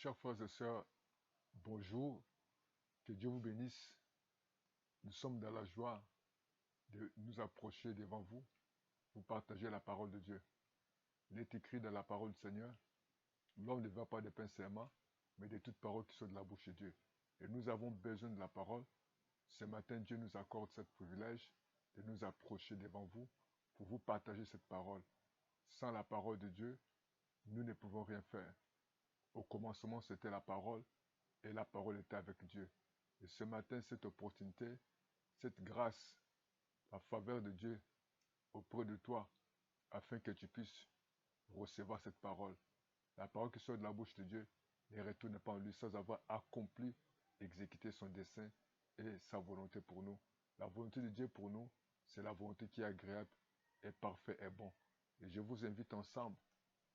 Chers frères et sœurs, bonjour, que Dieu vous bénisse. Nous sommes dans la joie de nous approcher devant vous pour partager la parole de Dieu. Il est écrit dans la parole du Seigneur, l'homme ne va pas de pain seulement, mais de toutes paroles qui sont de la bouche de Dieu. Et nous avons besoin de la parole. Ce matin, Dieu nous accorde ce privilège de nous approcher devant vous pour vous partager cette parole. Sans la parole de Dieu, nous ne pouvons rien faire. Au commencement, c'était la parole, et la parole était avec Dieu. Et ce matin, cette opportunité, cette grâce, la faveur de Dieu auprès de toi, afin que tu puisses recevoir cette parole. La parole qui sort de la bouche de Dieu ne retourne pas en lui sans avoir accompli, exécuté son dessein et sa volonté pour nous. La volonté de Dieu pour nous, c'est la volonté qui est agréable et parfaite et bon. Et je vous invite ensemble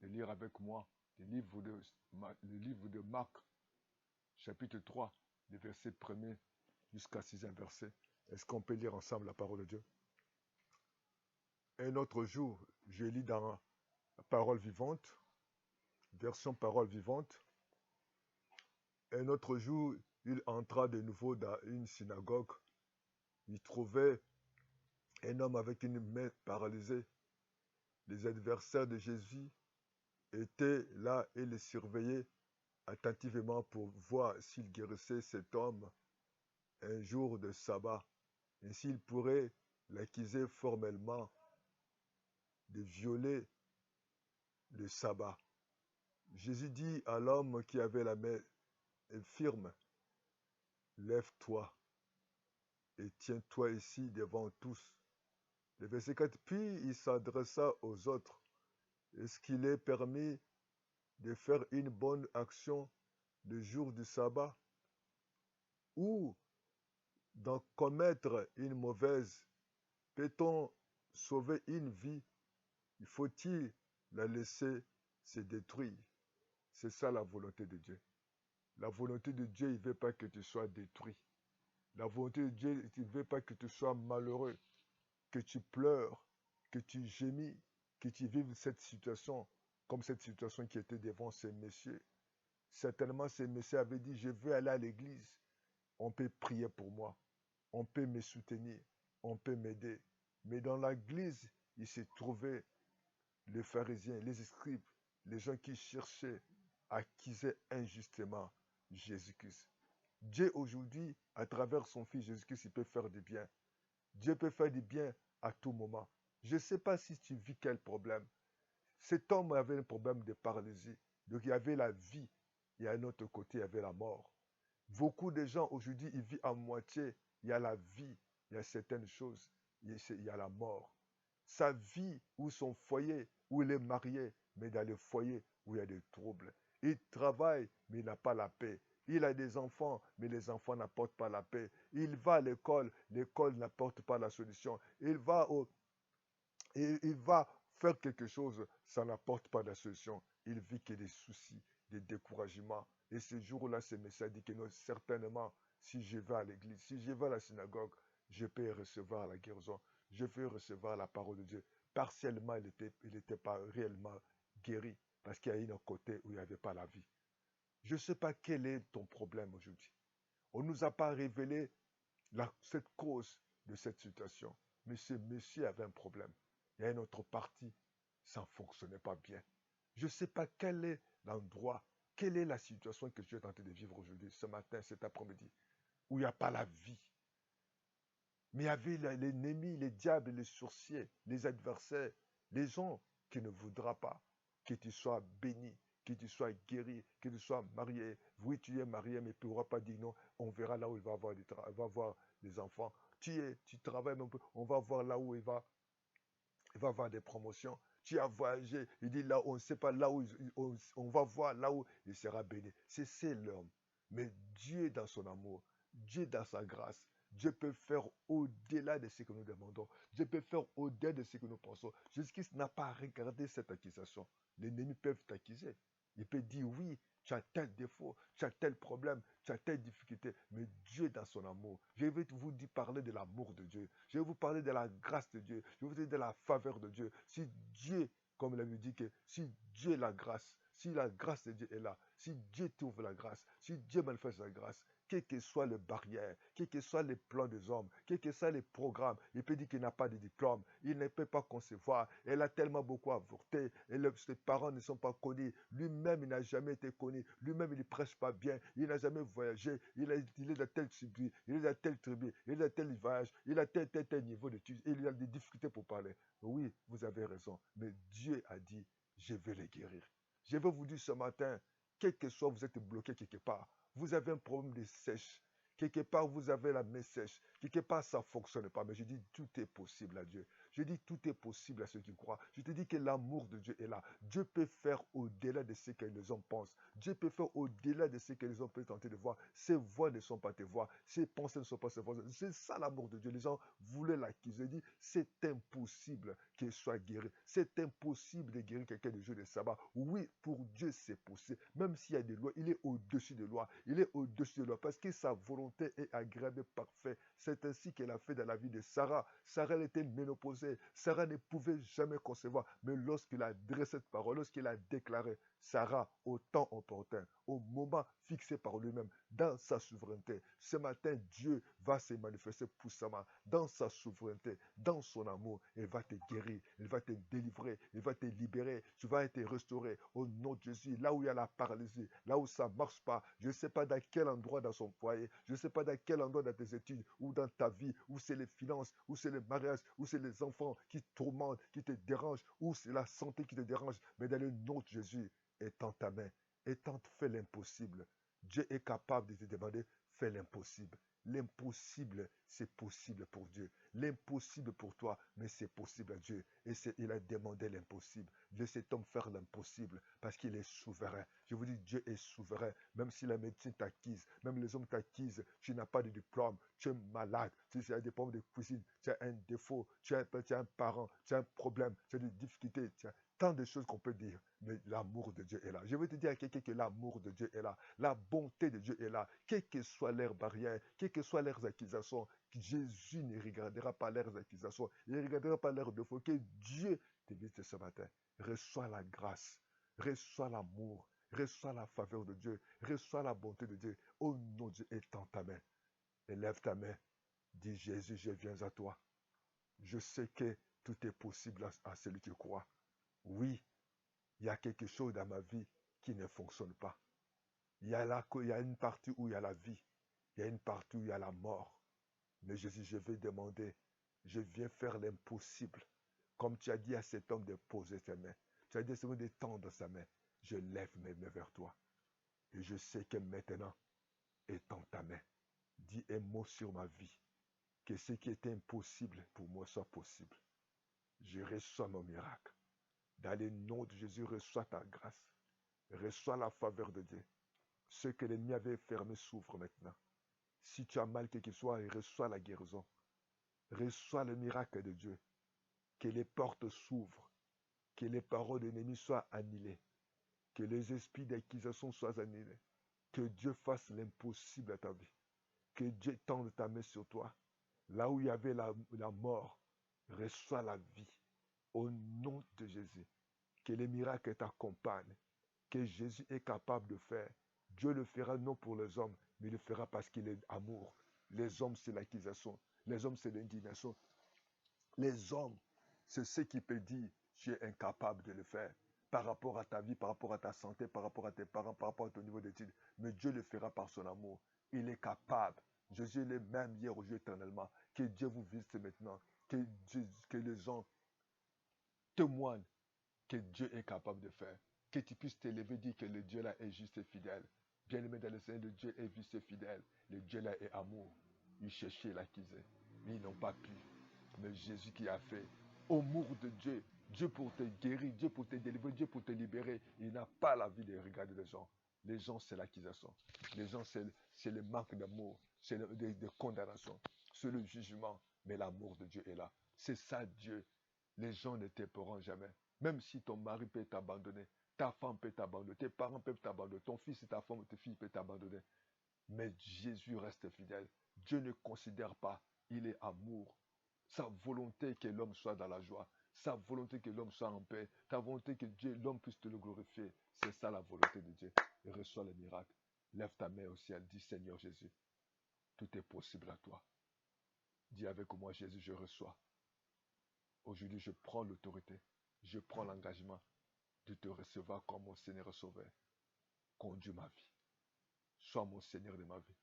de lire avec moi le livre de Marc, chapitre 3, les versets 1er jusqu'à 6e verset. Est-ce qu'on peut lire ensemble la parole de Dieu? Un autre jour, je lis dans la parole vivante, version parole vivante. Un autre jour, il entra de nouveau dans une synagogue. Il trouvait un homme avec une main paralysée. Les adversaires de Jésus étaient là et le surveillaient attentivement pour voir s'il guérissait cet homme un jour de sabbat, et s'il pourrait l'accuser formellement de violer le sabbat. Jésus dit à l'homme qui avait la main infirme, lève-toi et tiens-toi ici devant tous. Le verset 4, puis il s'adressa aux autres. Est-ce qu'il est permis de faire une bonne action le jour du sabbat ou d'en commettre une mauvaise? Peut-on sauver une vie? Faut-il la laisser se détruire? C'est ça la volonté de Dieu. La volonté de Dieu, il ne veut pas que tu sois détruit. La volonté de Dieu, il ne veut pas que tu sois malheureux, que tu pleures, que tu gémis, que tu vives cette situation comme cette situation qui était devant ces messieurs. Certainement, ces messieurs avaient dit, je veux aller à l'église. On peut prier pour moi. On peut me soutenir. On peut m'aider. Mais dans l'église, il s'est trouvé les pharisiens, les scribes, les gens qui cherchaient à accuser injustement Jésus-Christ. Dieu aujourd'hui, à travers son Fils Jésus-Christ, il peut faire du bien. Dieu peut faire du bien à tout moment. Je ne sais pas si tu vis quel problème. Cet homme avait un problème de paralysie. Donc il y avait la vie et à un autre côté, il y avait la mort. Beaucoup de gens aujourd'hui, ils vivent à moitié. Il y a la vie, il y a certaines choses, il y a la mort. Sa vie ou son foyer, où il est marié, mais dans le foyer où il y a des troubles. Il travaille, mais il n'a pas la paix. Il a des enfants, mais les enfants n'apportent pas la paix. Il va à l'école n'apporte pas la solution. Il va faire quelque chose, ça n'apporte pas la solution. Il vit que des soucis, des découragements. Et ce jour-là, ce message dit que non, certainement, si je vais à l'église, si je vais à la synagogue, je peux recevoir la guérison. Je peux recevoir la parole de Dieu. Partiellement, il n'était pas réellement guéri parce qu'il y a un côté où il n'y avait pas la vie. Je ne sais pas quel est ton problème aujourd'hui. On ne nous a pas révélé cette cause de cette situation. Mais ce monsieur avait un problème. Il y a une autre partie, ça ne fonctionnait pas bien. Je ne sais pas quel est l'endroit, quelle est la situation que tu es en train de vivre aujourd'hui, ce matin, cet après-midi, où il n'y a pas la vie. Mais il y avait l'ennemi, les diables, les sorciers, les adversaires, les gens qui ne voudront pas que tu sois béni, que tu sois guéri, que tu sois marié. Oui, tu es marié, mais tu ne pourras pas dire non. On verra là où il va avoir des enfants. Tu travailles un peu, on va voir là où il va avoir des promotions. Tu as voyagé, il dit là, on ne sait pas là où, on va voir là où il sera béni. C'est l'homme. Mais Dieu dans son amour, Dieu dans sa grâce, Dieu peut faire au-delà de ce que nous demandons. Dieu peut faire au-delà de ce que nous pensons. Jésus-Christ n'a pas regardé cette accusation. Les ennemis peuvent t'accuser. Il peut dire oui, tu as tel défaut, tu as tel problème, tu as telle difficulté, mais Dieu dans son amour. Je vais vous parler de l'amour de Dieu. Je vais vous parler de la grâce de Dieu. Je vais vous parler de la faveur de Dieu. Si Dieu, comme il avait dit que si Dieu est la grâce, si la grâce de Dieu est là, si Dieu t'ouvre la grâce, si Dieu manifeste la grâce, quelles que soient les barrières, quels que soient les plans des hommes, quels que soient les programmes, il peut dire qu'il n'a pas de diplôme, il ne peut pas concevoir, elle a tellement beaucoup avorté, ses parents ne sont pas connus, lui-même il n'a jamais été connu, lui-même il ne prêche pas bien, il n'a jamais voyagé, il est de telle tribu, il est de telle tribu, il est de tel voyage, il a tel niveau d'études, il a des difficultés pour parler. Oui, vous avez raison, mais Dieu a dit, je vais les guérir. Je vais vous dire ce matin, quel que soit vous êtes bloqué quelque part, vous avez un problème de sèche, quelque part vous avez la main sèche, quelque part ça ne fonctionne pas, mais je dis tout est possible à Dieu. Je dis tout est possible à ceux qui croient. Je te dis que l'amour de Dieu est là. Dieu peut faire au-delà de ce que les hommes pensent. Dieu peut faire au-delà de ce que les hommes peuvent tenter de voir. Ses voix ne sont pas tes voix, ses pensées ne sont pas ses pensées. C'est ça l'amour de Dieu. Les gens voulaient l'accuser. Dit, c'est impossible qu'il soit guéri. C'est impossible de guérir quelqu'un du jour de sabbat. Oui, pour Dieu, c'est possible. Même s'il y a des lois, il est au-dessus des lois. Il est au-dessus des lois parce que sa volonté est agréable et parfaite. C'est ainsi qu'elle a fait dans la vie de Sarah. Sarah, elle était ménopausée. Sarah ne pouvait jamais concevoir. Mais lorsqu'il a adressé cette parole, lorsqu'il a déclaré, Sarah, au temps opportun, au moment fixé par lui-même, dans sa souveraineté, ce matin, Dieu va se manifester puissamment dans sa souveraineté, dans son amour. Il va te guérir, il va te délivrer, il va te libérer. Tu vas être restauré au nom de Jésus. Là où il y a la paralysie, là où ça ne marche pas, je ne sais pas dans quel endroit dans son foyer, je ne sais pas dans quel endroit dans tes études ou dans ta vie, où c'est les finances, où c'est le mariage, où c'est les enfants qui te tourmentent, qui te dérangent, où c'est la santé qui te dérange. Mais dans le nom de Jésus, étends ta main, étends, fais l'impossible. Dieu est capable de te demander, fais l'impossible. L'impossible, c'est possible pour Dieu. L'impossible pour toi, mais c'est possible à Dieu. Et il a demandé l'impossible. Laisse cet homme faire l'impossible parce qu'il est souverain. Je vous dis, Dieu est souverain. Même si la médecine t'acquise, même les hommes t'acquisent, tu n'as pas de diplôme, tu es malade, si tu as des problèmes de cuisine, tu as un défaut, tu as un parent, tu as un problème, tu as des difficultés, tu as tant de choses qu'on peut dire, mais l'amour de Dieu est là. Je veux te dire à quelqu'un que l'amour de Dieu est là. La bonté de Dieu est là. Quelles que soient leurs barrières, quelles que soient leurs accusations, Jésus ne regardera pas leurs accusations. Il ne regardera pas leurs défauts. Que Dieu te dise ce matin. Reçois la grâce. Reçois l'amour. Reçois la faveur de Dieu. Reçois la bonté de Dieu. Au nom de Dieu, étends ta main. Élève ta main. Dis Jésus, je viens à toi. Je sais que tout est possible à celui qui croit. Oui, il y a quelque chose dans ma vie qui ne fonctionne pas. Il y a une partie où il y a la vie. Il y a une partie où il y a la mort. Mais Jésus, je vais demander, je viens faire l'impossible. Comme tu as dit à cet homme de poser ses mains. Tu as dit à cet homme de tendre sa main. Je lève mes mains vers toi. Et je sais que maintenant, étends ta main. Dis un mot sur ma vie. Que ce qui est impossible pour moi soit possible. Je reçois mon miracle. Dans le nom de Jésus, reçois ta grâce. Reçois la faveur de Dieu. Ce que l'ennemi avait fermé s'ouvre maintenant. Si tu as mal quelque soit, reçois la guérison. Reçois le miracle de Dieu. Que les portes s'ouvrent. Que les paroles de l'ennemi soient annulées. Que les esprits d'accusation soient annulés. Que Dieu fasse l'impossible à ta vie. Que Dieu tende ta main sur toi. Là où il y avait la mort, reçois la vie. Au nom de Jésus. Que les miracles t'accompagnent. Que Jésus est capable de faire. Dieu le fera non pour les hommes, mais il le fera parce qu'il est amour. Les hommes, c'est l'accusation. Les hommes, c'est l'indignation. Les hommes, c'est ce qui peut dire, tu es incapable de le faire. Par rapport à ta vie, par rapport à ta santé, par rapport à tes parents, par rapport à ton niveau d'études. Mais Dieu le fera par son amour. Il est capable. Jésus est le même hier, aujourd'hui, éternellement. Que Dieu vous visite maintenant. Que les gens témoignent que Dieu est capable de faire. Que tu puisses t'élever, dire que le Dieu là est juste et fidèle. Bien-aimé dans le Seigneur, le Dieu est juste et fidèle. Le Dieu là est amour. Ils cherchaient, l'accusaient, mais ils n'ont pas pu. Mais Jésus qui a fait, amour de Dieu, Dieu pour te guérir, Dieu pour te délivrer, Dieu pour te libérer. Il n'a pas la vie de regarder les gens. Les gens, c'est l'accusation. Les gens, c'est le manque d'amour, c'est de condamnation, c'est le jugement. Mais l'amour de Dieu est là. C'est ça Dieu. Les gens ne t'aimeront jamais. Même si ton mari peut t'abandonner, ta femme peut t'abandonner, tes parents peuvent t'abandonner, ton fils et ta femme ou tes filles peuvent t'abandonner. Mais Jésus reste fidèle. Dieu ne considère pas. Il est amour. Sa volonté que l'homme soit dans la joie. Sa volonté que l'homme soit en paix. Ta volonté que Dieu, l'homme puisse te le glorifier. C'est ça la volonté de Dieu. Et reçois le miracle. Lève ta main au ciel. Dis Seigneur Jésus, tout est possible à toi. Dis avec moi Jésus, je reçois. Aujourd'hui, je prends l'autorité. Je prends l'engagement de te recevoir comme mon Seigneur et Sauveur. Conduis ma vie. Sois mon Seigneur de ma vie.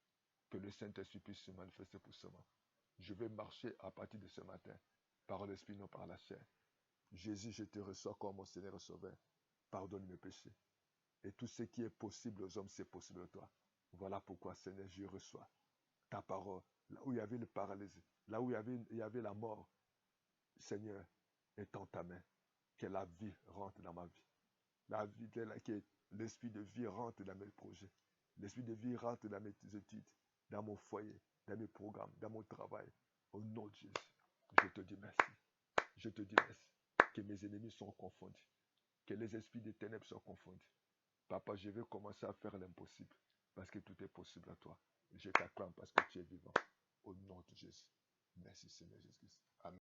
Que le Saint-Esprit puisse se manifester puissamment. Je vais marcher à partir de ce matin, par l'Esprit, non par la chair. Jésus, je te reçois comme mon Seigneur et Sauveur. Pardonne mes péchés. Et tout ce qui est possible aux hommes, c'est possible à toi. Voilà pourquoi, Seigneur, je reçois ta parole. Là où il y avait le paralysie, là où il y avait la mort, Seigneur, étends ta main. Que la vie rentre dans ma vie. La vie, que l'esprit de vie rentre dans mes projets. L'esprit de vie rentre dans mes études, dans mon foyer, dans mes programmes, dans mon travail. Au nom de Jésus, je te dis merci. Je te dis merci. Que mes ennemis sont confondus. Que les esprits des ténèbres soient confondus. Papa, je vais commencer à faire l'impossible. Parce que tout est possible à toi. Je t'acclame parce que tu es vivant. Au nom de Jésus. Merci Seigneur Jésus-Christ. Amen.